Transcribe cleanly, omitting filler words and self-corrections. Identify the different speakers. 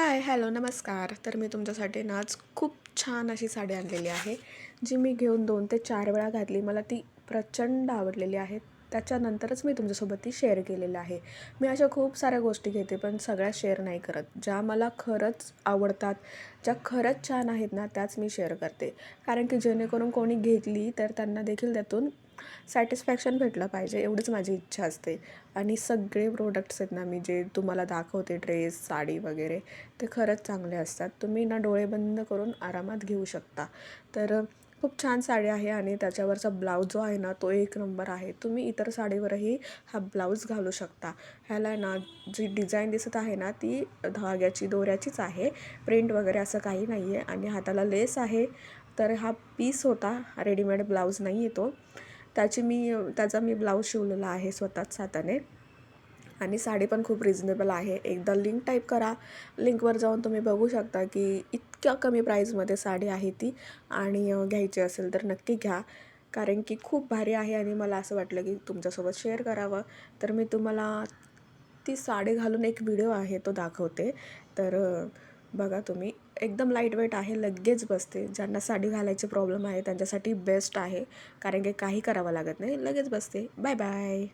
Speaker 1: हाय, hello, नमस्कार. तर मी तुमच्यासाठी ना आज खूप छान अशी साडी आणलेली आहे, जी मी घेऊन 2 ते 4 वेळा घातली. मला ती प्रचंड आवडलेली आहे. त्याच्यानंतरच मी तुमच्यासोबत ती शेअर केलेली आहे. मी अशा खूप साऱ्या गोष्टी घेते, पण सगळ्या शेअर नाही करत. ज्या मला खरंच आवडतात, ज्या खरंच छान आहेत ना, त्याच मी शेअर करते. कारण की जेणेकरून कोणी घेतली, तर त्यांना देखील त्यातून सॅटिस्फॅक्शन भेटलं पाहिजे, एवढीच माझी इच्छा असते. आणि सगळे प्रोडक्ट्स आहेत ना, मी जे तुम्हाला दाखवते, ड्रेस, साडी वगैरे, ते खरंच चांगले असतात. तुम्ही ना डोळे बंद करून आरामात घेऊ शकता. तर खूप छान साडी आहे आणि त्याच्यावरचा ब्लाऊज जो आहे ना, तो एक नंबर आहे. तुम्ही इतर साडीवरही हा ब्लाऊज घालू शकता. ह्याला ना जी डिझाईन दिसत आहे ना, ती धाग्याची, दोऱ्याचीच आहे. प्रिंट वगैरे असं काही नाही आहे आणि हाताला लेस आहे. तर हा पीस होता, रेडीमेड ब्लाऊज नाही आहे तो. त्याचा मी ब्लाऊज शिवलेला आहे स्वतःच हाताने. आणि साडी पण खूप रिझनेबल आहे. एकदा लिंक टाईप करा, लिंकवर जाऊन तुम्ही बघू शकता की इतक्या कमी प्राईजमध्ये साडी आहे ती. आणि घ्यायची असेल तर नक्की घ्या, कारण की खूप भारी आहे आणि मला असं वाटलं की तुमच्यासोबत शेअर करावं. तर मी तुम्हाला ती साडी घालून एक व्हिडिओ आहे तो दाखवते. तर बघा तुम्ही, एकदम लाईट वेट आहे, लगेच बसते. ज्यांना साडी घालायचे प्रॉब्लेम आहे त्यांच्यासाठी बेस्ट आहे, कारण की काही करावं लागत नाही, लगेच बसते. Bye bye.